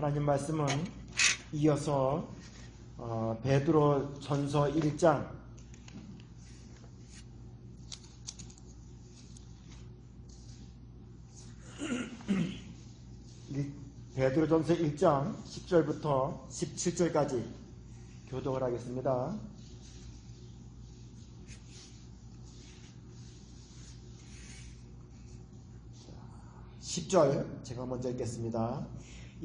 하나님 말씀은 이어서 베드로 전서 1장 베드로전서 1장 10절부터 17절까지 교독을 하겠습니다. 10절 제가 먼저 읽겠습니다.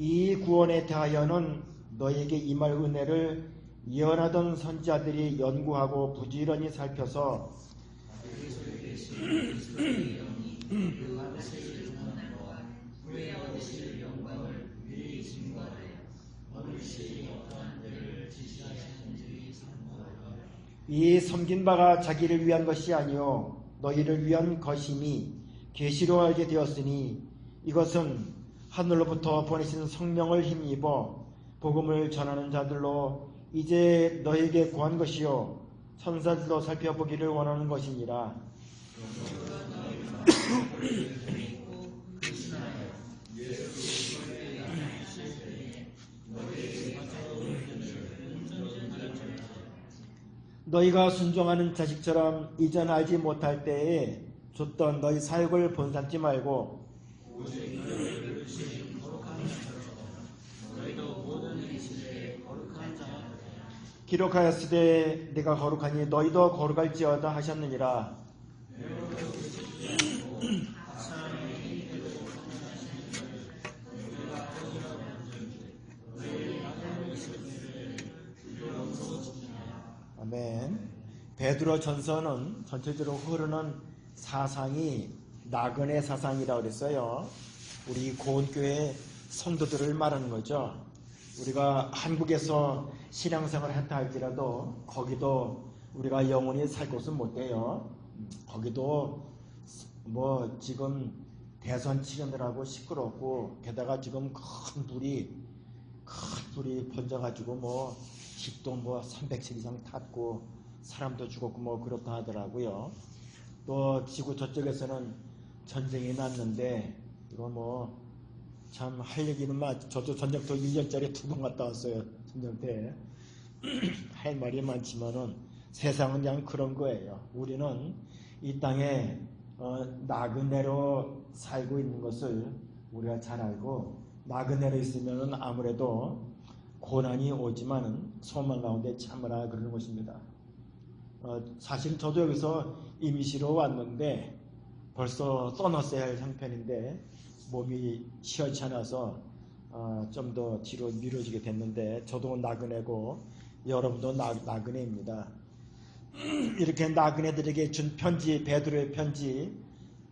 이 구원에 대하여는 너에게 임할 은혜를 예언하던 선지자들이 연구하고 부지런히 살펴서 이 섬긴 바가 자기를 위한 것이 아니요 너희를 위한 것이니 계시로 알게 되었으니 이것은 하늘로부터 보내신 성령을 힘입어 복음을 전하는 자들로 이제 너에게 구한 것이요 천사들도 살펴보기를 원하는 것이니라. 너희가 순종하는 자식처럼 이전 알지 못할 때에 줬던 너희 사역을 본삼지 말고 기록하였으되 내가 거룩하니 너희도 거룩할지어다 하셨느니라. 아멘. 베드로 전서는 전체적으로 흐르는 사상이 나그네 사상이라고 그랬어요. 우리 고온교회 성도들을 말하는 거죠. 우리가 한국에서 신앙생활을 했다 할지라도 거기도 우리가 영원히 살 곳은 못 돼요. 거기도 뭐 지금 대선 치르느라고 시끄럽고 게다가 지금 큰 불이 번져가지고 뭐 집도 뭐 300층 이상 탔고 사람도 죽었고 뭐 그렇다 하더라고요. 또 지구 저쪽에서는 전쟁이 났는데 이거 뭐 참 할 얘기는 저도 전쟁터 1년짜리 2번 갔다 왔어요. 전쟁터에. 할 말이 많지만은 세상은 그냥 그런 거예요. 우리는 이 땅에 나그네로 살고 있는 것을 우리가 잘 알고 나그네로 있으면은 아무래도 고난이 오지만은 소망 가운데 참으라 그러는 것입니다. 사실 저도 여기서 임시로 왔는데 벌써 떠났어야 할 형편인데 몸이 시원치 않아서 좀 더 뒤로 미뤄지게 됐는데 저도 나그네고 여러분도 나그네입니다. 이렇게 나그네들에게 준 편지, 베드로의 편지,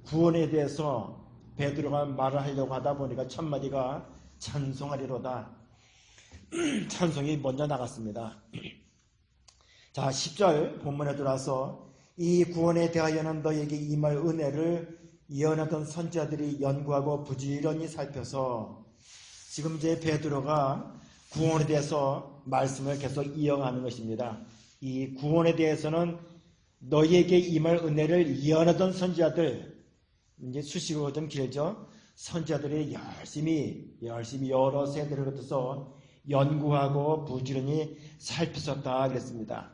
구원에 대해서 베드로가 말을 하려고 하다 보니까 첫 마디가 찬송하리로다. 찬송이 먼저 나갔습니다. 자, 10절 본문에 들어와서 이 구원에 대하여는 너에게 임할 은혜를 예언하던 선지자들이 연구하고 부지런히 살펴서 지금 이제 베드로가 구원에 대해서 말씀을 계속 이어가는 것입니다. 이 구원에 대해서는 너희에게 임할 은혜를 예언하던 선지자들, 이제 수식어가 좀 길죠. 선지자들이 열심히 여러 세대를 거쳐서 연구하고 부지런히 살폈었다 그랬습니다.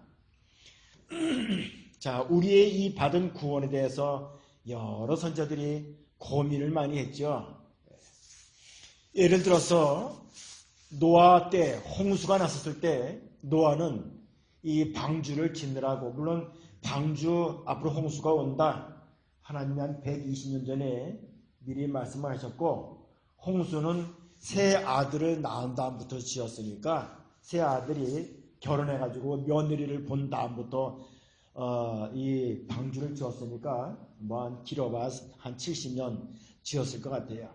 자, 우리의 이 받은 구원에 대해서 여러 선지자들이 고민을 많이 했죠. 예를 들어서 노아 때 홍수가 났었을 때 노아는 이 방주를 짓느라고, 물론 방주 앞으로 홍수가 온다 하나님이 한 120년 전에 미리 말씀을 하셨고, 홍수는 새 아들을 낳은 다음부터 지었으니까 새 아들이 결혼해가지고 며느리를 본 다음부터 이 방주를 지었으니까 뭐 한 길어봐 한 70년 지었을 것 같아요.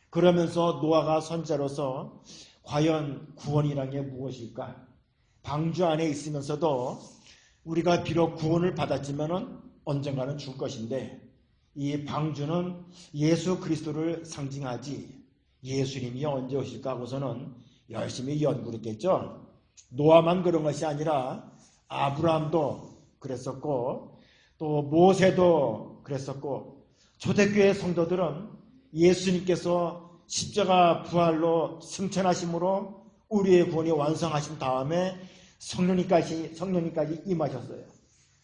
그러면서 노아가 선지자로서 과연 구원이란 게 무엇일까? 방주 안에 있으면서도 우리가 비록 구원을 받았지만은 언젠가는 죽을 것인데 이 방주는 예수 그리스도를 상징하지 예수님이 언제 오실까 하고서는 열심히 연구를 했겠죠. 노아만 그런 것이 아니라 아브라함도 그랬었고 또 모세도 그랬었고 초대교회 성도들은 예수님께서 십자가 부활로 승천하심으로 우리의 구원이 완성하신 다음에 성령님까지 임하셨어요.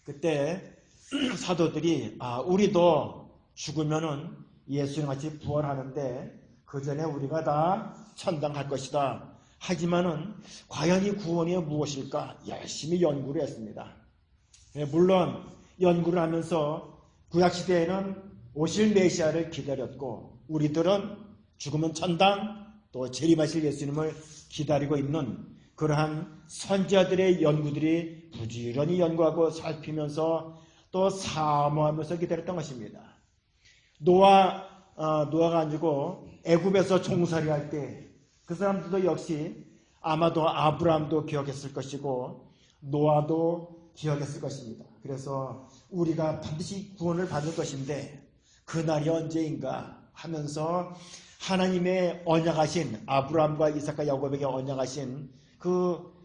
그때 사도들이 우리도 죽으면은 예수님같이 부활하는데 그 전에 우리가 다 천당 갈 것이다. 하지만은 과연 이 구원이 무엇일까? 열심히 연구를 했습니다. 물론 연구를 하면서 구약시대에는 오실 메시아를 기다렸고 우리들은 죽으면 천당 또 재림하실 예수님을 기다리고 있는 그러한 선지자들의 연구들이 부지런히 연구하고 살피면서 또 사모하면서 기다렸던 것입니다. 노아가 아니고 애굽에서 종살이 할 때 그 사람들도 역시 아마도 아브라함도 기억했을 것이고 노아도 기억했을 것입니다. 그래서 우리가 반드시 구원을 받을 것인데 그날이 언제인가 하면서 하나님의 언약하신 아브라함과 이삭과 야곱에게 언약하신 그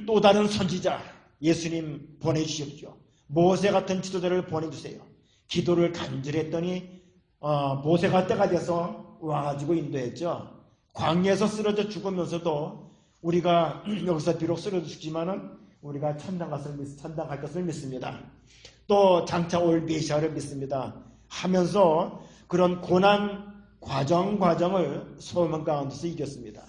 또 다른 선지자 예수님 보내주십시오. 모세 같은 지도자를 보내주세요. 기도를 간절히 했더니 모세가 때가 돼서 와가지고 인도했죠. 광야에서 쓰러져 죽으면서도 우리가 여기서 비록 쓰러져 죽지만은 우리가 천당 갈 것을 믿습니다. 또 장차 올 메시아를 믿습니다. 하면서 그런 고난 과정을 소망 가운데서 이겼습니다.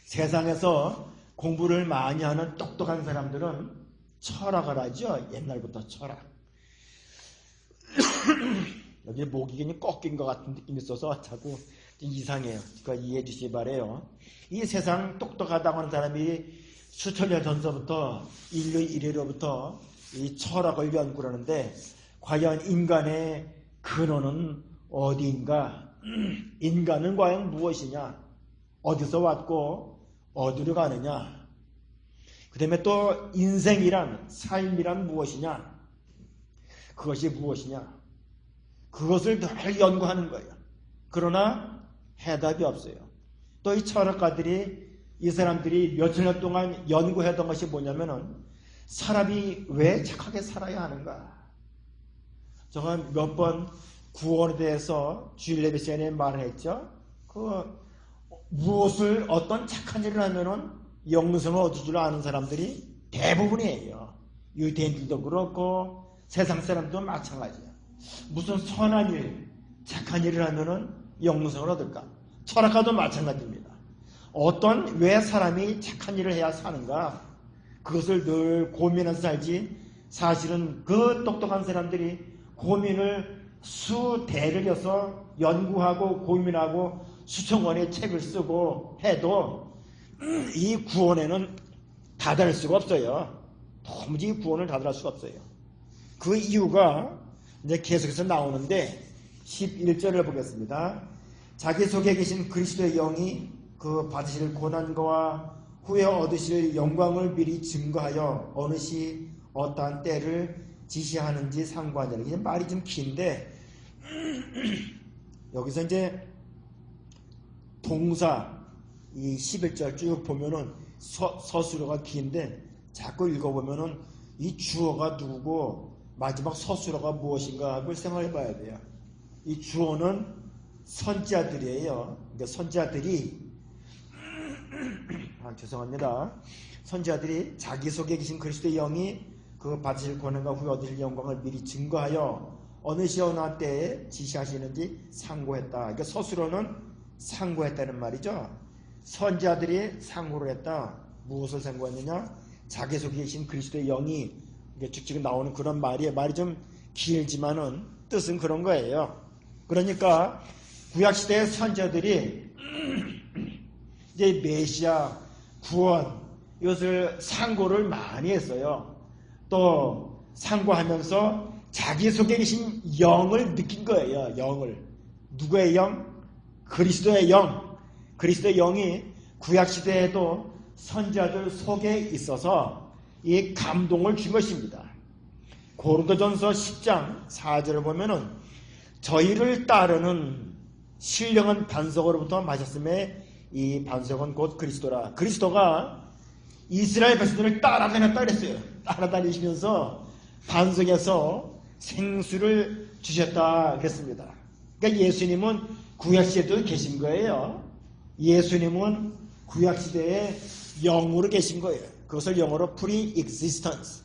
세상에서 공부를 많이 하는 똑똑한 사람들은 철학을 하죠. 옛날부터 철학. 여기 목이 괜히 꺾인 것 같은 느낌이 있어서 자꾸 이상해요. 그러니까 이해해 주시기 바래요. 이 세상 똑똑하다고 하는 사람이 수천 년 전서부터 인류 이래로부터 이 철학을 연구를 하는데 과연 인간의 근원은 어디인가? 인간은 과연 무엇이냐? 어디서 왔고 어디로 가느냐? 그 다음에 또 인생이란 삶이란 무엇이냐? 그것이 무엇이냐? 그것을 늘 연구하는 거예요. 그러나 해답이 없어요. 또 이 철학가들이 이 사람들이 몇천 년 동안 연구했던 것이 뭐냐면은 사람이 왜 착하게 살아야 하는가? 제가 몇 번 구원에 대해서 주일 예배 시간에 말을 했죠. 무엇을 어떤 착한 일을 하면은 영생을 얻을 줄 아는 사람들이 대부분이에요. 유대인들도 그렇고 세상 사람도 마찬가지예요. 무슨 선한 일, 착한 일을 하면은 영생을 얻을까? 철학가도 마찬가지입니다. 왜 사람이 착한 일을 해야 사는가? 그것을 늘 고민해서 살지. 사실은 그 똑똑한 사람들이 고민을 수대를 해서 연구하고 고민하고 수천 권의 책을 쓰고 해도 이 구원에는 다다를 수가 없어요. 도무지 구원을 다다를 수가 없어요. 그 이유가 이제 계속해서 나오는데 11절을 보겠습니다. 자기 속에 계신 그리스도의 영이 그 받으실 고난과 후에 얻으실 영광을 미리 증거하여 어느 시 어떠한 때를 지시하는지 상고하느라. 이게 말이 좀 긴데 여기서 이제 동사 이 11절 쭉 보면은 서술어가 긴데 자꾸 읽어보면은 이 주어가 누구고 마지막 서술어가 무엇인가 그걸 생각해 봐야 돼요. 이 주어는 선지자들이에요. 그러니까 선지자들이 죄송합니다. 선지자들이 자기 속에 계신 그리스도의 영이 그 받으실 권한과 후에 얻으실 영광을 미리 증거하여 어느 시 어느 때에 지시하시는지 상고했다. 그러니까 서술어는 상고했다는 말이죠. 선지자들이 상고를 했다. 무엇을 상고했느냐? 자기 속에 계신 그리스도의 영이 지금 나오는 그런 말이 좀 길지만은 뜻은 그런 거예요. 그러니까 구약시대의 선지자들이 이제 메시아, 구원 이것을 상고를 많이 했어요. 또 상고하면서 자기 속에 계신 영을 느낀 거예요. 영을. 누구의 영? 그리스도의 영. 그리스도의 영이 구약시대에도 선지자들 속에 있어서 이 감동을 준 것입니다. 고린도전서 10장 4절을 보면은 저희를 따르는 신령한 반석으로부터 마셨음에 이 반석은 곧 그리스도라. 그리스도가 이스라엘 백성들을 따라다녔다 그랬어요. 따라다니시면서 반석에서 생수를 주셨다 그랬습니다. 그러니까 예수님은 구약시대도 계신 거예요. 예수님은 구약시대에 영으로 계신 거예요. 그것을 영어로 pre-existence,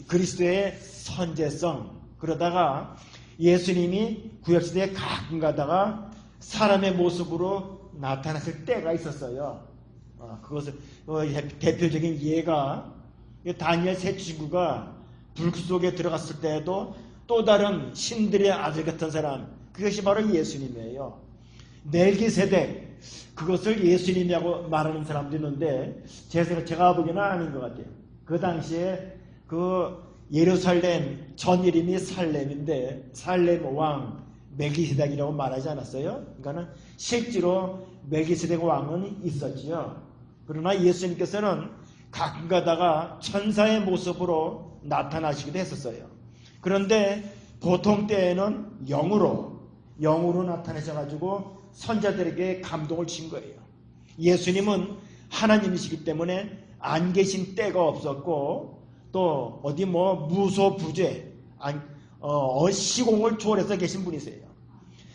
그리스도의 선제성. 그러다가 예수님이 구약시대에 가끔 가다가 사람의 모습으로 나타났을 때가 있었어요. 그것을 대표적인 예가 다니엘 세 친구가 불 속에 들어갔을 때에도 또 다른 신들의 아들 같은 사람, 그것이 바로 예수님이에요. 멜기세덱, 그것을 예수님이라고 말하는 사람도 있는데 제가 보기에는 아닌 것 같아요. 그 당시에 그 예루살렘 전 이름이 살렘인데 살렘 왕 멜기세덱이라고 말하지 않았어요? 그러니까 실제로 멜기세덱 왕은 있었지요. 그러나 예수님께서는 가끔 가다가 천사의 모습으로 나타나시기도 했었어요. 그런데 보통 때에는 영으로 나타나셔가지고 선자들에게 감동을 준 거예요. 예수님은 하나님이시기 때문에 안 계신 때가 없었고 또 어디 무소부재 시공을 초월해서 계신 분이세요.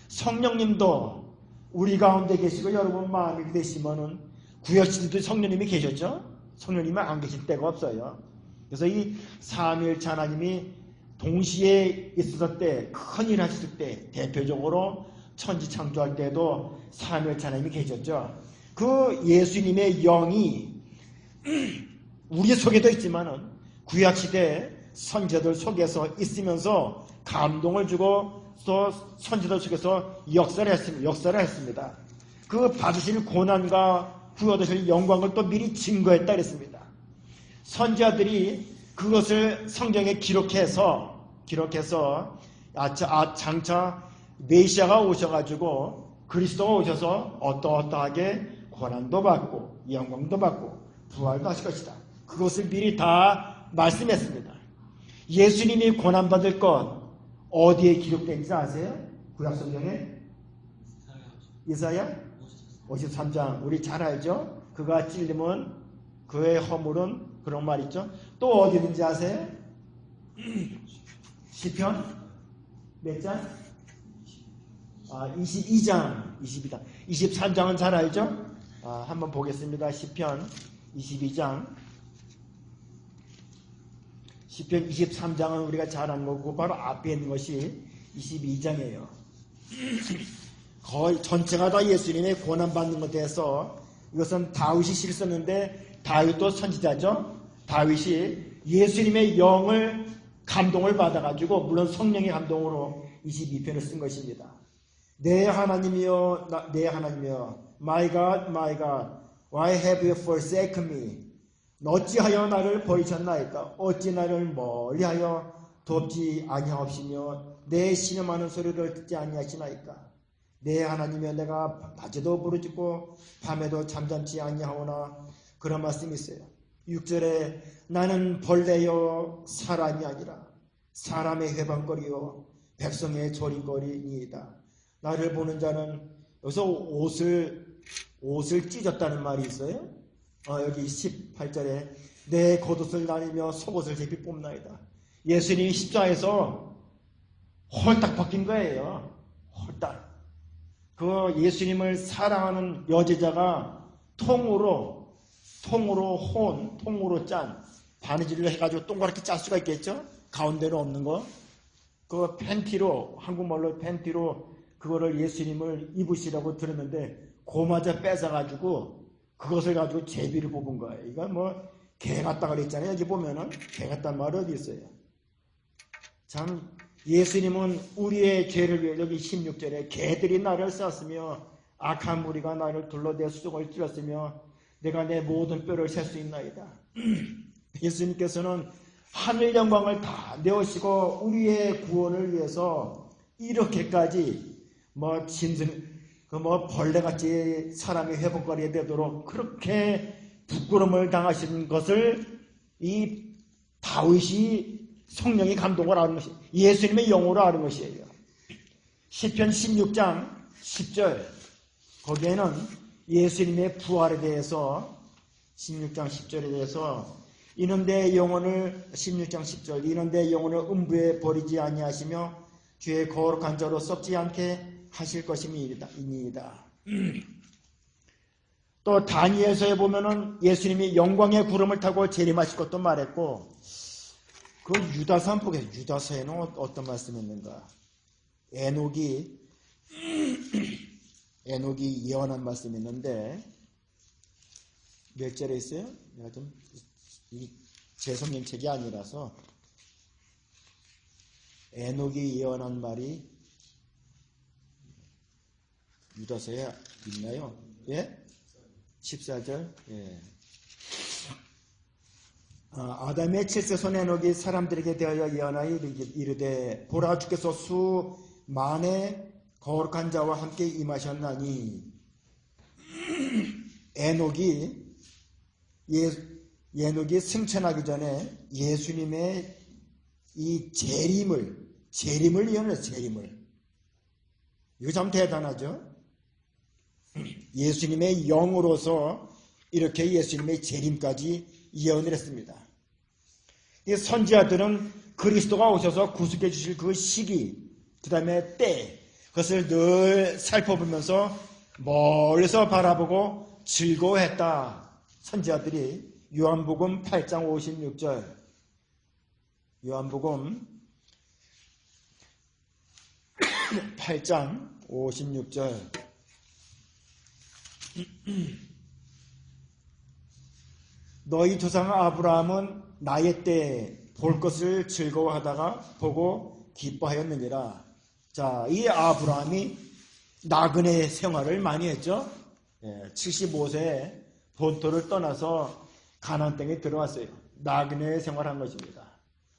성령님도 우리 가운데 계시고 여러분 마음이 되시면은 구약시대도 성령님이 계셨죠? 성령님은 안 계실 때가 없어요. 그래서 이 삼위일체 하나님이 동시에 있었을 때, 큰일 하셨을 때, 대표적으로 천지 창조할 때도 삼위일체 하나님이 계셨죠. 그 예수님의 영이 우리 속에도 있지만은 구약시대 선지자들 속에서 있으면서 감동을 주고 또 선지자들 속에서 역사를 했습니다. 그 받으실 고난과 그 얻으실 영광을 또 미리 증거했다 그랬습니다. 선지자들이 그것을 성경에 기록해서 장차 메시아가 오셔가지고 그리스도가 오셔서 어떠하게 고난도 받고 영광도 받고 부활도 하실 것이다. 그것을 미리 다 말씀했습니다. 예수님이 고난받을 것 어디에 기록된지 아세요? 구약성경에? 이사야 53장 우리 잘 알죠? 그가 찔림은 그의 허물은 그런 말 있죠? 또 어디 있는지 아세요? 시편 몇 장? 22장 23장은 잘 알죠? 한번 보겠습니다. 시편 22장 시편 23장은 우리가 잘 아는 거고 바로 앞에 있는 것이 22장이에요. 거의 전체가 다 예수님의 고난받는 것에 대해서 이것은 다윗이 실었는데 다윗도 선지자죠. 다윗이 예수님의 영을 감동을 받아가지고 물론 성령의 감동으로 22편을 쓴 것입니다. 내 하나님이여 내 하나님이여 My God my God Why have you forsaken me 어찌하여 나를 버리셨나이까 어찌 나를 멀리하여 돕지 아니하옵시며 내 신음하는 소리를 듣지 아니하시나이까 내 하나님이여 내가 낮에도 부르짖고 밤에도 잠잠치 아니하오나 그런 말씀이 있어요. 6절에 나는 벌레요 사람이 아니라 사람의 회방거리요 백성의 조림거리니이다. 나를 보는 자는 여기서 옷을 찢었다는 말이 있어요. 여기 18절에 내 겉옷을 나누며 속옷을 제비 뽑나이다. 예수님이 십자가에서 홀딱 벗긴 거예요. 홀딱. 그 예수님을 사랑하는 여제자가 통으로 짠 바느질을 해가지고 동그랗게 짤 수가 있겠죠? 가운데는 없는 거. 그 팬티로 한국말로 팬티로 그거를 예수님을 입으시라고 들었는데 고마저 뺏어가지고 그것을 가지고 제비를 뽑은 거예요. 이건 개 같다 그랬잖아요. 여기 보면은 개 같단 말이 어디 있어요. 참 예수님은 우리의 죄를 위해 여기 16절에 개들이 나를 쌌으며 악한 무리가 나를 둘러대 수종을 찔렀으며 내가 내 모든 뼈를 셀 수 있나이다. 예수님께서는 하늘 영광을 다 내오시고 우리의 구원을 위해서 이렇게까지 벌레같이 사람이 회복거리에 되도록 그렇게 부끄러움을 당하신 것을 이 다윗이 성령의 감동을 아는 것이 예수님의 영으로 아는 것이에요. 시편 16장 10절 거기에는 예수님의 부활에 대해서 16장 10절에 대해서 이는 내 영혼을 16장 10절 이는 내 영혼을 음부에 버리지 아니하시며 주의 거룩한 자로 썩지 않게 하실 것임이니이다. 또 다니엘서에 보면은 예수님이 영광의 구름을 타고 재림하실 것도 말했고, 그 유다서 한번 보겠습니다. 유다서에는 어떤 말씀이 있는가? 에녹이 예언한 말씀이 있는데 몇 절에 있어요? 내가 좀 제 성경책이 아니라서. 에녹이 예언한 말이 유다서에 있나요? 예? 14절. 예. 아담의 칠세손 에녹이 사람들에게 대하여 예언하여 이르되 보라 주께서 수만의 거룩한 자와 함께 임하셨나니. 에녹이 승천하기 전에 예수님의 이 재림을 예언했어요. 재림을. 이거 참 대단하죠. 예수님의 영으로서 이렇게 예수님의 재림까지 예언을 했습니다. 이 선지자들은 그리스도가 오셔서 구속해 주실 그 시기, 그 다음에 때, 그것을 늘 살펴보면서 멀리서 바라보고 즐거워했다. 선지자들이. 요한복음 8장 56절. 요한복음 8장 56절. 너희 조상 아브라함은 나의 때에 볼 것을 즐거워하다가 보고 기뻐하였느니라. 자, 이 아브라함이 나그네 생활을 많이 했죠. 75세에 본토를 떠나서 가나안 땅에 들어왔어요. 나그네 생활한 것입니다.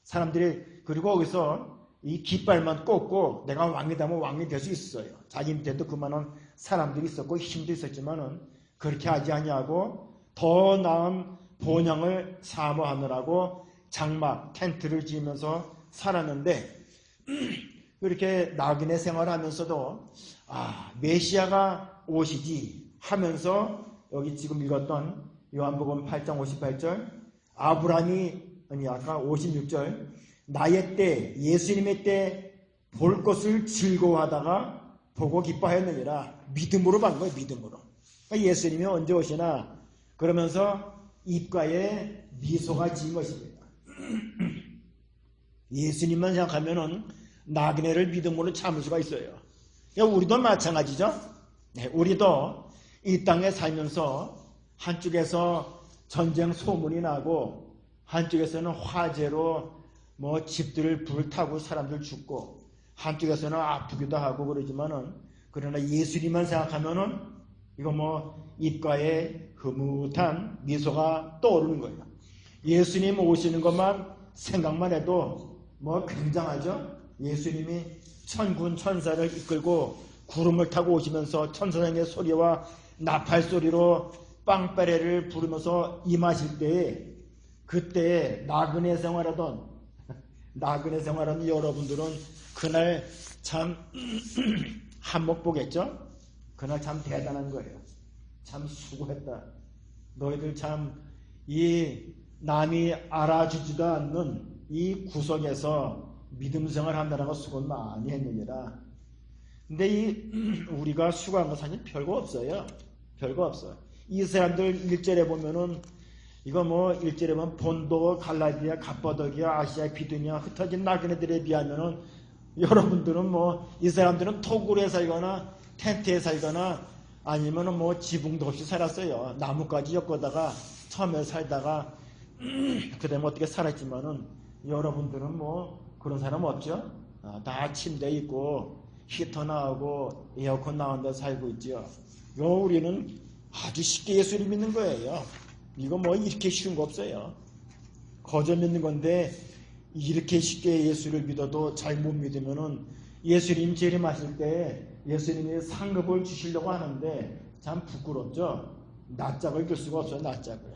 사람들이 그리고 거기서 이 깃발만 꽂고 내가 왕이 되면 왕이 될 수 있었어요. 자기 밑에도 그만한 사람들이 있었고 힘도 있었지만은 그렇게 하지 아니하고 더 나은 본향을 사모하느라고 장막 텐트를 지으면서 살았는데, 그렇게 나그네 생활하면서도 메시아가 오시지 하면서 여기 지금 읽었던 요한복음 8장 58절, 아브라함이 아까 56절, 나의 때 예수님의 때 볼 것을 즐거워하다가 보고 기뻐하였느니라. 믿음으로 본 거예요. 믿음으로. 그러니까 예수님이 언제 오시나 그러면서 입가에 미소가 지은 것입니다. 예수님만 생각하면은 나그네를 믿음으로 참을 수가 있어요. 그러니까 우리도 마찬가지죠. 네, 우리도 이 땅에 살면서 한쪽에서 전쟁 소문이 나고 한쪽에서는 화재로 집들을 불타고 사람들 죽고 한쪽에서는 아프기도 하고 그러지만은, 그러나 예수님만 생각하면은 이거 입가에 흐뭇한 미소가 떠오르는 거예요. 예수님 오시는 것만 생각만 해도 굉장하죠. 예수님이 천군 천사를 이끌고 구름을 타고 오시면서 천사장의 소리와 나팔 소리로 빵빠레를 부르면서 임하실 때에, 그때에 나그네 생활하던 여러분들은 그날 참 한몫 보겠죠? 그날 참 대단한 거예요. 참 수고했다. 너희들 참 이 남이 알아주지도 않는 이 구석에서 믿음 생활 한다라고 수고 많이 했느니라. 근데 우리가 수고한 건 사실 별거 없어요. 별거 없어요. 이 사람들 1절에 보면은 이거 1절에 보면 본도, 갈라디아, 갑바도기아, 아시아, 비두니아 흩어진 나그네들에 비하면은 여러분들은 이 사람들은 토굴에 살거나 텐트에 살거나 아니면은 지붕도 없이 살았어요. 나뭇가지 엮어다가 처음에 살다가 그 다음에 어떻게 살았지만은 여러분들은 그런 사람 없죠? 다 침대 있고 히터 나오고 에어컨 나온 데 살고 있죠. 우리는 아주 쉽게 예수를 믿는 거예요. 이거 이렇게 쉬운 거 없어요. 거저 믿는 건데 이렇게 쉽게 예수를 믿어도 잘 못 믿으면은 예수님 재림하실 때 예수님이 상급을 주시려고 하는데 참 부끄럽죠. 낯짝을 줄 수가 없어요. 낯짝을.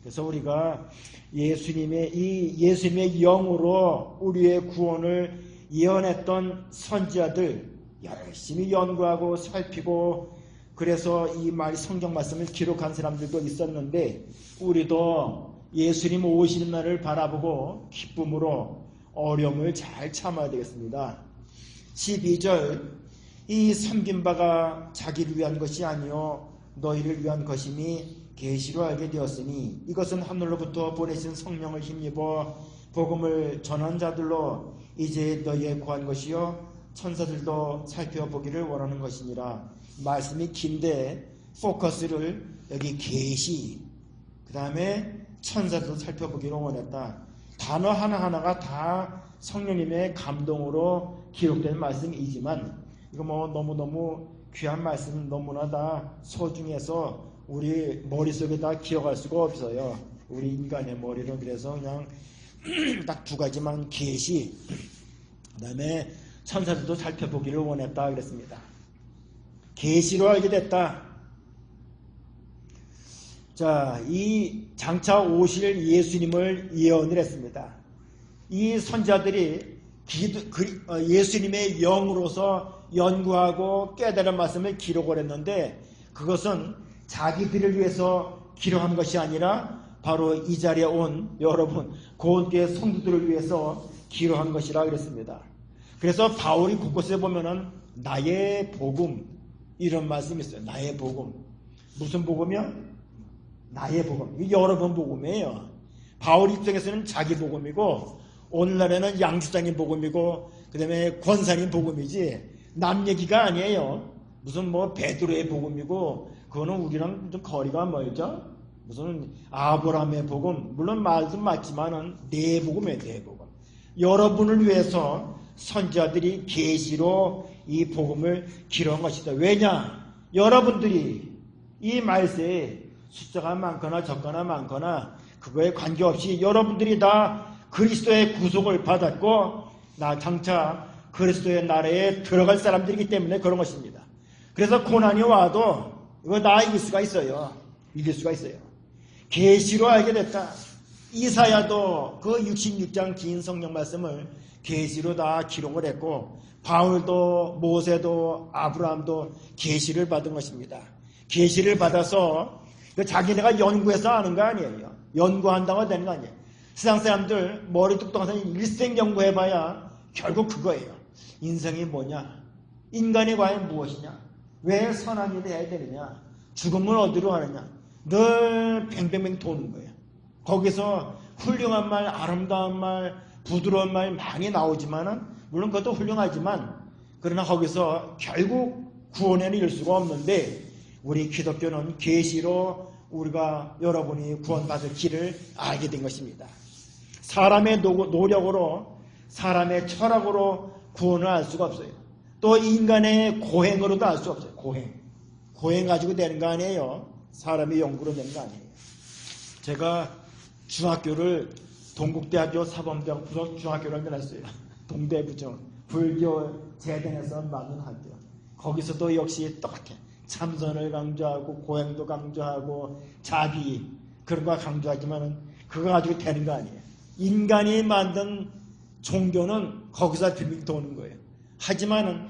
그래서 우리가 예수님의 영으로 우리의 구원을 예언했던 선지자들 열심히 연구하고 살피고, 그래서 이 성경 말씀을 기록한 사람들도 있었는데, 우리도 예수님 오시는 날을 바라보고 기쁨으로 어려움을 잘 참아야 되겠습니다. 12절, 이 섬긴 바가 자기를 위한 것이 아니요 너희를 위한 것임이 계시로 알게 되었으니 이것은 하늘로부터 보내신 성령을 힘입어 복음을 전한 자들로 이제 너희의 구한 것이요 천사들도 살펴보기를 원하는 것이니라. 말씀이 긴데 포커스를 여기 계시, 그 다음에 천사들도 살펴보기를 원했다. 단어 하나하나가 다 성령님의 감동으로 기록된 말씀이지만 이거 뭐 너무너무 귀한 말씀, 너무나 다 소중해서 우리 머릿속에 다 기억할 수가 없어요. 우리 인간의 머리로. 그래서 그냥 딱 두 가지만, 계시, 그 다음에 천사들도 살펴보기를 원했다 그랬습니다. 계시로 알게 됐다. 자, 이 장차 오실 예수님을 예언을 했습니다. 이 선자들이 예수님의 영으로서 연구하고 깨달은 말씀을 기록을 했는데 그것은 자기들을 위해서 기록한 것이 아니라 바로 이 자리에 온 여러분, 고온교회 성도들을 위해서 기록한 것이라 그랬습니다. 그래서 바울이 곳곳에 보면은 나의 복음, 이런 말씀이 있어요. 나의 복음. 무슨 복음이요? 나의 복음. 이게 여러분 복음이에요. 바울 입장에서는 자기 복음이고 오늘날에는 양주장님 복음이고 그 다음에 권사님 복음이지 남 얘기가 아니에요. 무슨 뭐 베드로의 복음이고 그거는 우리랑 좀 거리가 멀죠. 무슨 아브라함의 복음, 물론 말도 맞지만은 내 복음이에요. 내 복음. 여러분을 위해서 선지자들이 계시로 이 복음을 기록한 것이다. 왜냐? 여러분들이 이 말세에 숫자가 많거나 적거나 많거나 그거에 관계없이 여러분들이 다 그리스도의 구속을 받았고 나 장차 그리스도의 나라에 들어갈 사람들이기 때문에 그런 것입니다. 그래서 고난이 와도 이거 다 이길 수가 있어요. 이길 수가 있어요. 계시로 알게 됐다. 이사야도 그 66장 긴 성경 말씀을 계시로 다 기록을 했고 바울도 모세도 아브라함도 계시를 받은 것입니다. 계시를 받아서 자기네가 연구해서 아는 거 아니에요. 연구한다고 되는 거 아니에요. 세상 사람들 머리 뚝뚝한 사람이 일생 연구해봐야 결국 그거예요. 인생이 뭐냐? 인간이 과연 무엇이냐? 왜 선한 일을 해야 되느냐? 죽음을 어디로 가느냐? 늘 뱅뱅뱅 도는 거예요. 거기서 훌륭한 말, 아름다운 말, 부드러운 말 많이 나오지만은 물론 그것도 훌륭하지만 그러나 거기서 결국 구원에는 이를 수가 없는데 우리 기독교는 계시로 우리가 여러분이 구원받을 길을 알게 된 것입니다. 사람의 노력으로 사람의 철학으로 구원을 알 수가 없어요. 또 인간의 고행으로도 알 수 없어요. 고행 가지고 되는 거 아니에요. 사람의 연구로 되는 거 아니에요. 제가 중학교를 동국대학교 사범대학 부속 중학교를 다녔어요. 동대부중 불교 재단에서 만든 학교. 거기서도 역시 똑같아. 참선을 강조하고 고행도 강조하고 자비 그런 거 강조하지만은 그거 가지고 되는 거 아니에요. 인간이 만든 종교는 거기서 빙빙 도는 거예요. 하지만은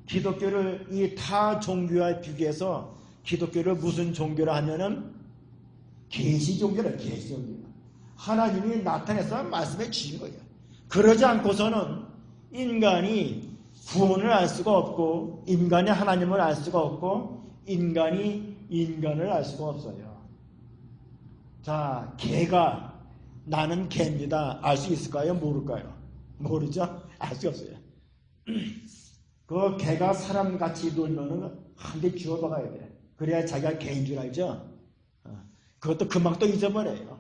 기독교를 이 타 종교와 비교해서 기독교를 무슨 종교라 하면은 계시 종교라. 계시 종교. 하나님이 나타내서 말씀해 주신 거예요. 그러지 않고서는 인간이 구원을 알 수가 없고 인간이 하나님을 알 수가 없고 인간이 인간을 알 수가 없어요. 자, 개가 나는 개입니다. 알 수 있을까요? 모를까요? 모르죠? 알 수 없어요. 그 개가 사람같이 놀면은 한 대 주워박아야 돼. 그래야 자기가 개인 줄 알죠? 그것도 금방 또 잊어버려요.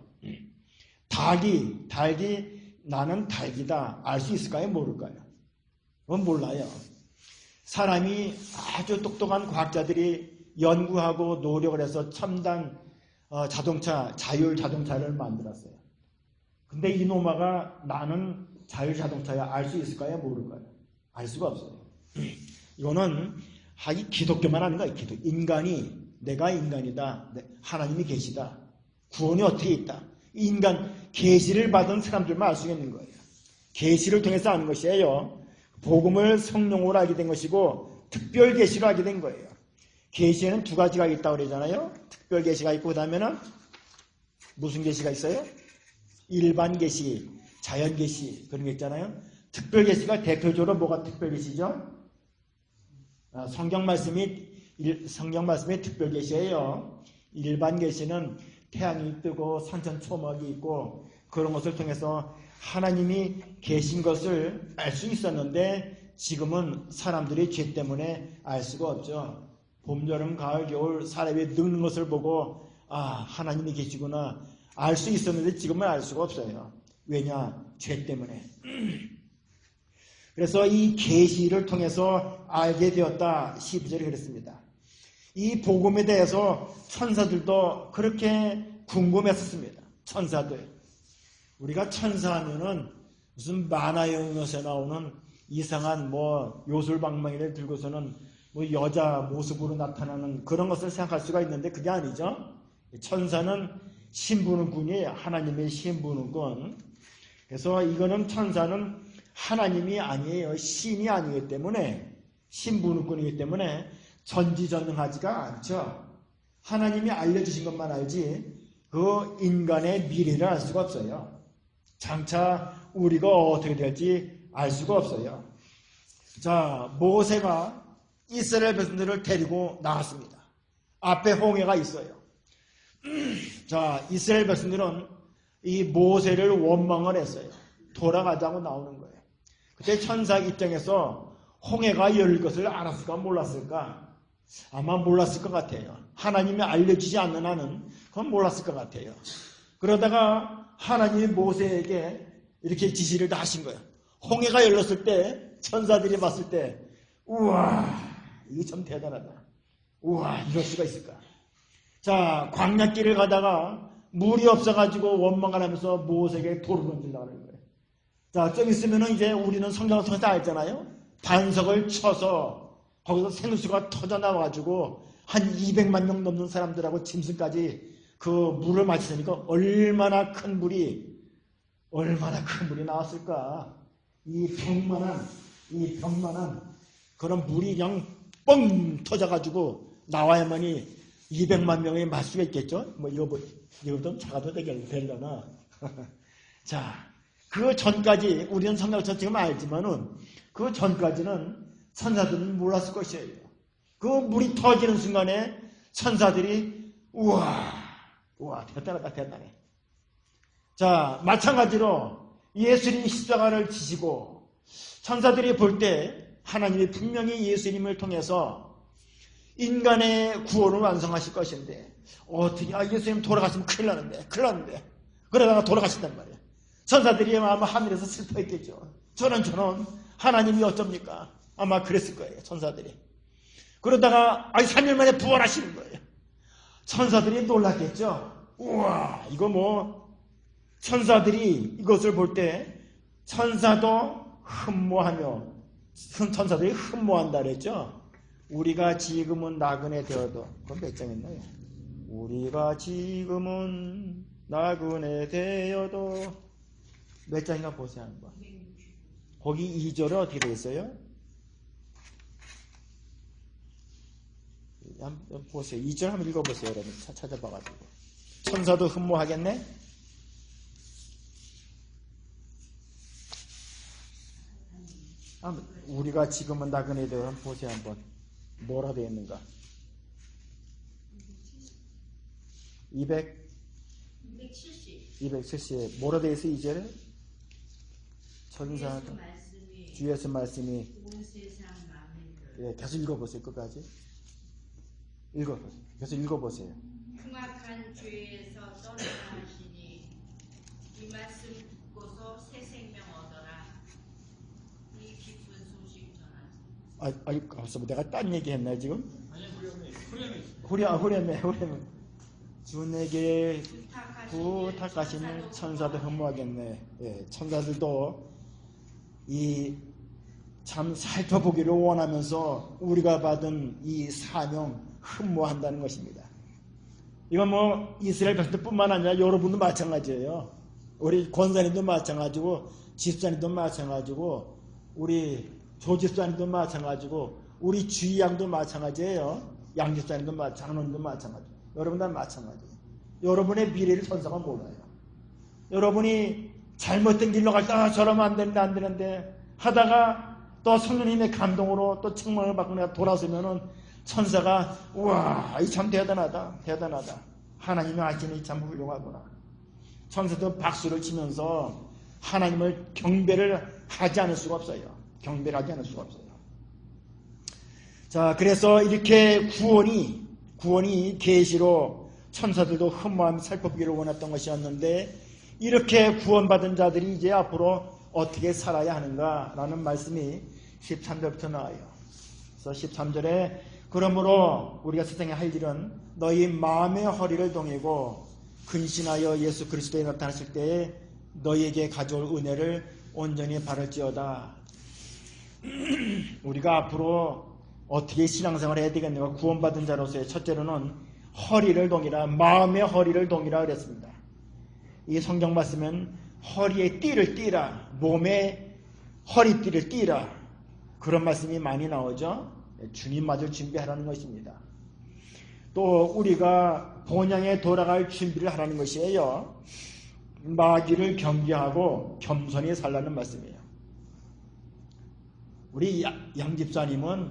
닭이 나는 닭이다. 알 수 있을까요? 모를까요? 그건 몰라요. 사람이 아주 똑똑한 과학자들이 연구하고 노력을 해서 첨단 자동차, 자율 자동차를 만들었어요. 근데 이노마가 나는 자율 자동차야 알 수 있을까요? 모를까요? 알 수가 없어요. 이거는 기독교만 하는 거예요. 인간이 내가 인간이다. 하나님이 계시다. 구원이 어떻게 있다. 인간 계시를 받은 사람들만 알 수 있는 거예요. 계시를 통해서 아는 것이에요. 복음을 성령으로 알게 된 것이고 특별 계시로 알게 된 거예요. 계시에는 두 가지가 있다고 그러잖아요. 특별 계시가 있고 그다음에는 무슨 계시가 있어요? 일반 계시, 자연 계시 그런 게 있잖아요. 특별 계시가 대표적으로 뭐가 특별 계시죠? 성경 말씀이 특별 계시예요. 일반 계시는 태양이 뜨고 산천초목이 있고 그런 것을 통해서 하나님이 계신 것을 알 수 있었는데 지금은 사람들이 죄 때문에 알 수가 없죠. 봄, 여름, 가을, 겨울 사람이 늙는 것을 보고 하나님이 계시구나 알 수 있었는데 지금은 알 수가 없어요. 왜냐? 죄 때문에. 그래서 이 계시를 통해서 알게 되었다. 12절에 그랬습니다. 이 복음에 대해서 천사들도 그렇게 궁금했었습니다. 천사들. 우리가 천사하면은 무슨 만화 영화에서 나오는 이상한 요술방망이를 들고서는 여자 모습으로 나타나는 그런 것을 생각할 수가 있는데 그게 아니죠. 천사는 신부는꾼이에요. 하나님의 신부는꾼. 그래서 이거는 천사는 하나님이 아니에요. 신이 아니기 때문에 신부는꾼이기 때문에 전지전능하지가 않죠. 하나님이 알려주신 것만 알지 그 인간의 미래를 알 수가 없어요. 장차 우리가 어떻게 될지 알 수가 없어요. 자, 모세가 이스라엘 백성들을 데리고 나왔습니다. 앞에 홍해가 있어요. 자, 이스라엘 백성들은 이 모세를 원망을 했어요. 돌아가자고 나오는 거예요. 그때 천사 입장에서 홍해가 열릴 것을 알았을까 몰랐을까? 아마 몰랐을 것 같아요. 하나님이 알려주지 않는 한은 그건 몰랐을 것 같아요. 그러다가 하나님이 모세에게 이렇게 지시를 다 하신 거예요. 홍해가 열렸을 때 천사들이 봤을 때 우와 이거 참 대단하다. 우와 이럴 수가 있을까. 자, 광야길을 가다가 물이 없어가지고 원망을 하면서 모세에게 돌을 던지려고 하는 거예요. 자, 좀 있으면은 이제 우리는 성경을 통해서 알잖아요. 반석을 쳐서 거기서 생수가 터져 나와가지고 한 200만 명 넘는 사람들하고 짐승까지 그 물을 마시니까 얼마나 큰 물이 나왔을까. 이 병만한 그런 물이 그냥 뻥 터져가지고 나와야만이 200만 명이 마실 수가 있겠죠? 이거 좀 작아도 되려나. 자, 그 전까지 우리는 성경을 지금 알지만은 그 전까지는 천사들은 몰랐을 것이에요. 그 물이 터지는 순간에 천사들이 우와 대단하다 대단해. 자, 마찬가지로 예수님이 십자가를 지시고 천사들이 볼 때 하나님이 분명히 예수님을 통해서 인간의 구원을 완성하실 것인데 어떻게 예수님 돌아가시면 큰일 나는데 그러다가 돌아가신단 말이에요. 천사들이 아마 하늘에서 슬퍼했겠죠. 저는 하나님이 어쩝니까? 아마 그랬을 거예요. 천사들이. 그러다가 3일 만에 부활하시는 거예요. 천사들이 놀랐겠죠. 우와 이거 천사들이 이것을 볼 때 천사도 흠모하며 천사들이 흠모한다 그랬죠. 우리가 지금은 나그네 되어도 그건 몇 장했나요? 우리가 지금은 나그네 되어도 몇 장인가 보세요 한번. 거기 2절에 어떻게 되어 있어요? 한번 보세요. 2절 한번 읽어보세요. 여러분 찾아봐가지고. 천사도 흠모하겠네? 우리가 지금은 나그네 되어 한번 보세요 한번. 뭐라 되어 있는가? 270 뭐라 되어 있어 2절에? 천사 주에서 말씀이 계속 읽어보세요. 끝까지 계속 읽어보세요. 흉악한 죄에서 떠나가시니 이 말씀 듣고서 새 생명 얻어라. 이 기쁜 소식 전하지. 앞서 내가 딴 얘기 했나 지금? 아니 후렴에 주에게 부탁하시는 천사도 흠모하겠네. 예, 천사들도 이 참 살펴보기를 원하면서 우리가 받은 이 사명 흠모한다는 것입니다. 이건 이스라엘 백성뿐만 아니라 여러분도 마찬가지예요. 우리 권사님도 마찬가지고 집사님도 마찬가지고 우리 조집사님도 마찬가지고 우리 주양도 마찬가지예요. 양집사님도 장로님도 마찬가지. 여러분 다 마찬가지예요. 여러분의 미래를 천사가 몰라요. 여러분이 잘못된 길로 갈 때 저러면 안 되는데 하다가 또 성령님의 감동으로 또 책망을 받고 내가 돌아서면은 천사가 우와, 이 참 대단하다, 대단하다. 하나님의 아신이 참 훌륭하구나. 천사도 박수를 치면서 하나님을 경배를 하지 않을 수가 없어요. 경배를 하지 않을 수가 없어요. 자, 그래서 이렇게 구원이 계시로 천사들도 흠모함 살펴보기를 원했던 것이었는데, 이렇게 구원받은 자들이 이제 앞으로 어떻게 살아야 하는가라는 말씀이 13절부터 나와요. 그래서 13절에 그러므로 우리가 세상에 할 일은 너희 마음의 허리를 동이고 근신하여 예수 그리스도에 나타났을 때에 너희에게 가져올 은혜를 온전히 바랄지어다. 우리가 앞으로 어떻게 신앙생활을 해야 되겠는가? 구원받은 자로서의 첫째로는 허리를 동이라, 마음의 허리를 동이라 그랬습니다. 이 성경 말씀은 허리에 띠를 띠라, 몸에 허리띠를 띠라, 그런 말씀이 많이 나오죠. 주님 맞을 준비하라는 것입니다. 또 우리가 본향에 돌아갈 준비를 하라는 것이에요. 마귀를 경계하고 겸손히 살라는 말씀이에요. 우리 양 집사님은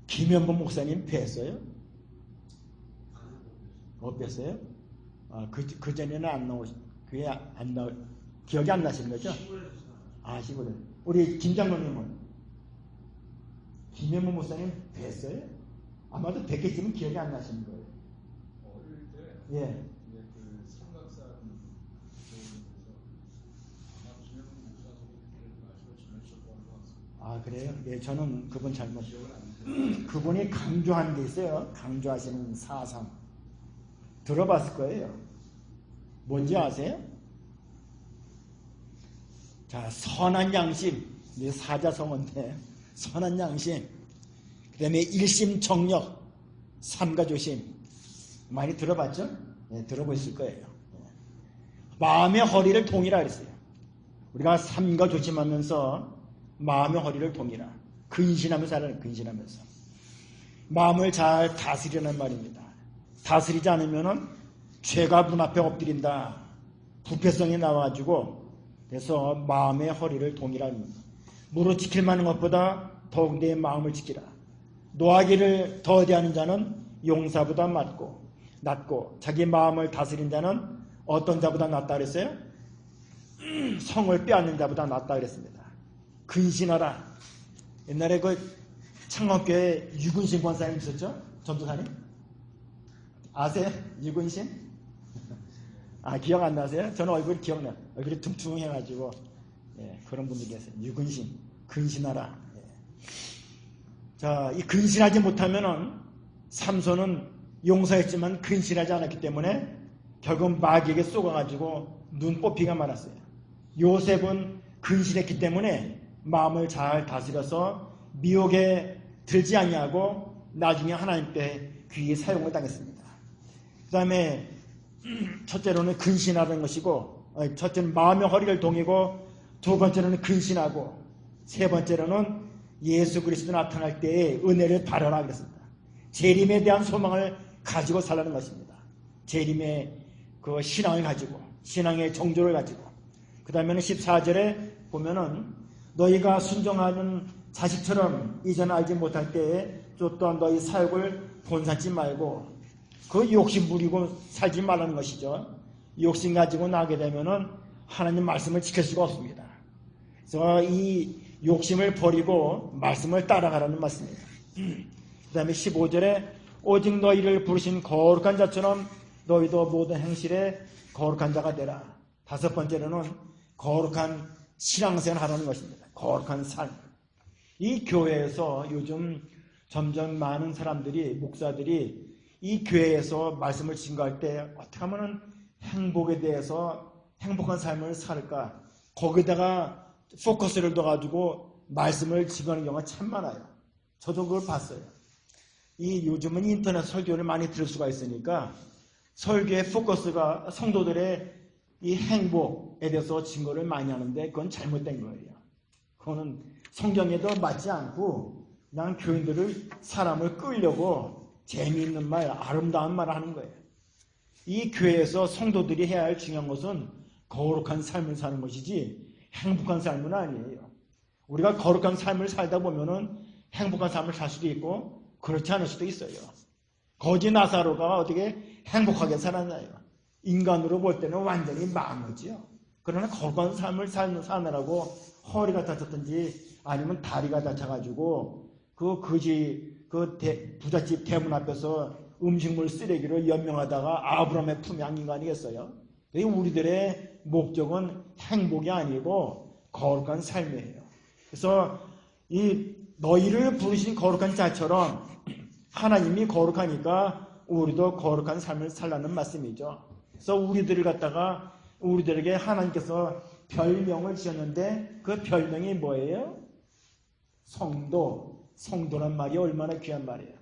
김현범 목사님 뵀어요? 못 뵀어요? 그 전에는 안 나오시, 그게 안 나오, 기억이 안 나시는 거죠? 시골에. 우리 김 장로님은 김현범 목사님 뵀어요? 아마도 뵀겠지만 기억이 안 나시는 거예요. 어릴 때 예. 그 삼각산 아마 김현무 목사님이 마시고 전해주셨다는 것 같습니다. 그래요? 예, 저는 그분 잘못. 기억은 안 나요. 그분이 강조한 게 있어요. 강조하시는 사상. 들어봤을 거예요. 뭔지 아세요? 자, 선한 양심. 이게 사자성어인데, 선한 양심. 그 다음에 일심정력, 삼가조심. 많이 들어봤죠? 네, 들어보셨을 거예요. 마음의 허리를 동이라 그랬어요. 우리가 삼가조심하면서 마음의 허리를 동이라. 근신하면서 살아요. 근신하면서. 마음을 잘 다스리라는 말입니다. 다스리지 않으면은 죄가 문 앞에 엎드린다. 부패성이 나와가지고, 그래서 마음의 허리를 동이라. 무릇 지킬 만한 것보다 더욱 내 마음을 지키라. 노하기를 더디하는 자는 용사보다 낫고 자기 마음을 다스린 자는 어떤 자보다 낫다 그랬어요? 성을 빼앗는 자보다 낫다 그랬습니다. 근신하라. 옛날에 그 창업교회 유근신 권사님 있었죠? 전도사님? 아세요? 유근신? 기억 안 나세요? 저는 얼굴이 기억나요. 얼굴이 퉁퉁해가지고. 예, 그런 분들이 계세요. 유근신, 근신하라. 예. 자, 이 근신하지 못하면은 삼손은 용서했지만 근신하지 않았기 때문에 결국 마귀에게 쏘가가지고 눈 뽑히가 말았어요. 요셉은 근신했기 때문에 마음을 잘 다스려서 미혹에 들지 아니하고 나중에 하나님께 귀히 사용을 당했습니다. 그 다음에 첫째로는 근신하는 것이고, 첫째는 마음의 허리를 동이고, 두 번째로는 근신하고, 세 번째로는 예수 그리스도 나타날 때에 은혜를 바라라 그랬습니다. 재림에 대한 소망을 가지고 살라는 것입니다. 재림의 그 신앙을 가지고, 신앙의 정조를 가지고. 그 다음에는 14절에 보면은 너희가 순종하는 자식처럼 이전 알지 못할 때에 또 또한 너희 사역을 본산치 말고 그 욕심 부리고 살지 말라는 것이죠. 욕심 가지고 나게 되면은 하나님 말씀을 지킬 수가 없습니다. 그래서 이 욕심을 버리고 말씀을 따라가라는 말씀입니다. 그 다음에 15절에 오직 너희를 부르신 거룩한 자처럼 너희도 모든 행실에 거룩한 자가 되라. 다섯 번째로는 거룩한 신앙생활을 하라는 것입니다. 거룩한 삶. 이 교회에서 요즘 점점 많은 사람들이, 목사들이 이 교회에서 말씀을 증거할 때 어떻게 하면 행복에 대해서 행복한 삶을 살까, 거기다가 포커스를 둬가지고 말씀을 증거하는 경우가 참 많아요. 저도 그걸 봤어요. 이 요즘은 인터넷 설교를 많이 들을 수가 있으니까 설교의 포커스가 성도들의 이 행복에 대해서 증거를 많이 하는데 그건 잘못된 거예요. 그거는 성경에도 맞지 않고 그냥 교인들을, 사람을 끌려고 재미있는 말, 아름다운 말을 하는 거예요. 이 교회에서 성도들이 해야 할 중요한 것은 거룩한 삶을 사는 것이지 행복한 삶은 아니에요. 우리가 거룩한 삶을 살다 보면은 행복한 삶을 살 수도 있고 그렇지 않을 수도 있어요. 거지 나사로가 어떻게 행복하게 살았나요? 인간으로 볼 때는 완전히 망하지요. 그러나 거룩한 삶을 사느라고 허리가 다쳤든지 아니면 다리가 다쳐가지고 부잣집 대문 앞에서 음식물 쓰레기로 연명하다가 아브라함의 품에 안긴 거 아니겠어요? 우리들의 목적은 행복이 아니고 거룩한 삶이에요. 그래서 이 너희를 부르신 거룩한 자처럼 하나님이 거룩하니까 우리도 거룩한 삶을 살라는 말씀이죠. 그래서 우리들을 갖다가 우리들에게 하나님께서 별명을 지었는데 그 별명이 뭐예요? 성도. 성도란 말이 얼마나 귀한 말이에요.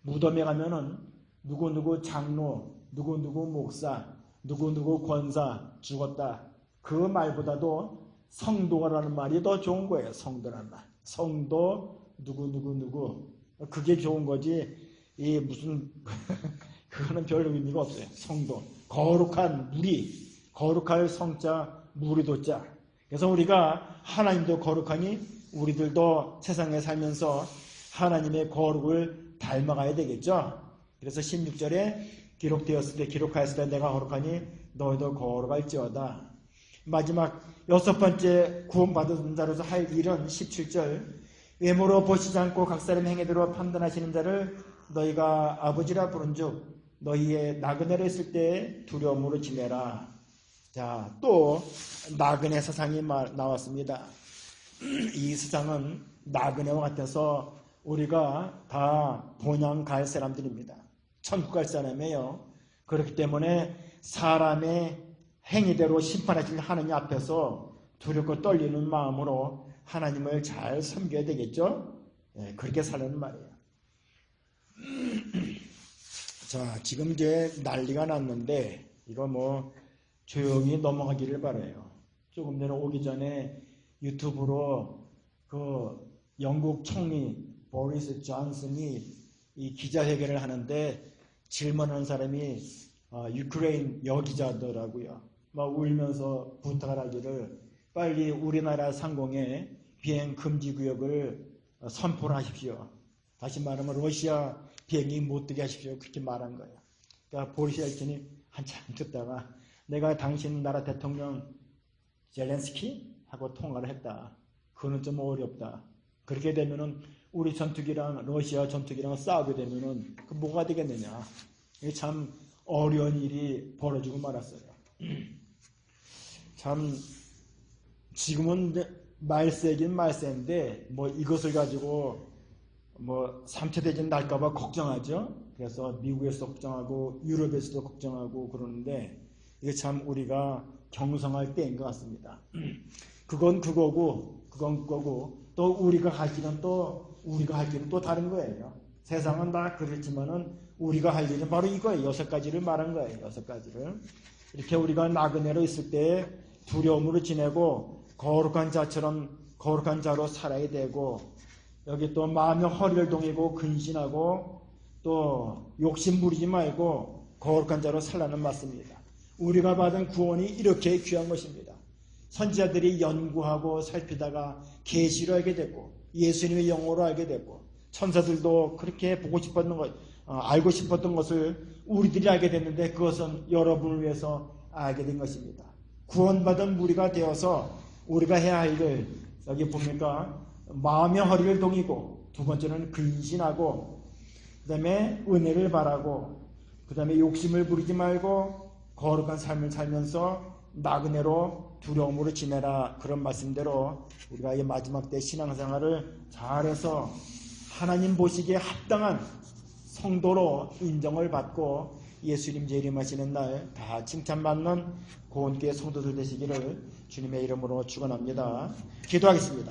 무덤에 가면은 누구누구 장로, 누구누구 목사, 누구누구 권사 죽었다. 그 말보다도 성도라는 말이 더 좋은 거예요. 성도라는 말. 성도 누구누구 그게 좋은 거지 이 무슨 그거는 별 의미가 없어요. 성도. 거룩한 무리. 거룩할 성자 무리도자. 그래서 우리가 하나님도 거룩하니 우리들도 세상에 살면서 하나님의 거룩을 닮아가야 되겠죠. 그래서 16절에 기록하였을 때 내가 거룩하니 너희도 거룩할지어다. 마지막 6번째 구원받은 자로서 할 일은 17절 외모로 보시지 않고 각 사람 행위대로 판단하시는 자를 너희가 아버지라 부른즉 너희의 나그네로 있을 때 두려움으로 지내라. 자, 또 나그네 사상이 나왔습니다. 이 세상은 나그네와 같아서 우리가 다 본향 갈 사람들입니다. 천국 갈 사람이에요. 그렇기 때문에 사람의 행위대로 심판하실 하느님 앞에서 두렵고 떨리는 마음으로 하나님을 잘 섬겨야 되겠죠? 네, 그렇게 살라는 말이에요. 자, 지금 이제 난리가 났는데 이거 조용히 넘어가기를 바라요. 조금 전에 오기 전에 유튜브로 그 영국 총리 보리스 존슨이 이 기자회견을 하는데 질문하는 사람이 유크레인 여기자더라고요. 막 울면서 부탁을 하기를 빨리 우리나라 상공에 비행 금지 구역을 선포를 하십시오. 다시 말하면 러시아 비행기 못 뜨게 하십시오. 그렇게 말한 거예요. 그러니까 보리스 엘친이 한참 듣다가 내가 당신 나라 대통령 젤렌스키 하고 통화를 했다. 그거는 좀 어렵다. 그렇게 되면은 우리 전투기랑 러시아 전투기랑 싸우게 되면은 그 뭐가 되겠느냐. 이게 참 어려운 일이 벌어지고 말았어요. 참 지금은 말세긴 말세인데 이것을 가지고 3차 대전 날까봐 걱정하죠. 그래서 미국에서도 걱정하고 유럽에서도 걱정하고 그러는데 이게 참 우리가 경성할 때인 것 같습니다. 그건 그거고 또 우리가 할 길은 또 다른 거예요. 세상은 다 그렇지만은 우리가 할 일은 바로 이거예요. 6가지를 말한 거예요. 6가지를. 이렇게 우리가 나그네로 있을 때 두려움으로 지내고 거룩한 자처럼 거룩한 자로 살아야 되고 여기 또 마음의 허리를 동이고 근신하고 또 욕심 부리지 말고 거룩한 자로 살라는 말씀입니다. 우리가 받은 구원이 이렇게 귀한 것입니다. 선지자들이 연구하고 살피다가 계시로 알게 됐고 예수님의 영어로 알게 됐고 천사들도 그렇게 알고 싶었던 것을 우리들이 알게 됐는데 그것은 여러분을 위해서 알게 된 것입니다. 구원받은 무리가 되어서 우리가 해야 할 일 여기 보니까 마음의 허리를 동이고 두 번째는 근신하고 그 다음에 은혜를 바라고 그 다음에 욕심을 부리지 말고 거룩한 삶을 살면서 나그네로 두려움으로 지내라. 그런 말씀대로 우리가 이 마지막 때 신앙생활을 잘해서 하나님 보시기에 합당한 성도로 인정을 받고 예수님 재림하시는 날 다 칭찬받는 고운교회 성도들 되시기를 주님의 이름으로 축원합니다. 기도하겠습니다.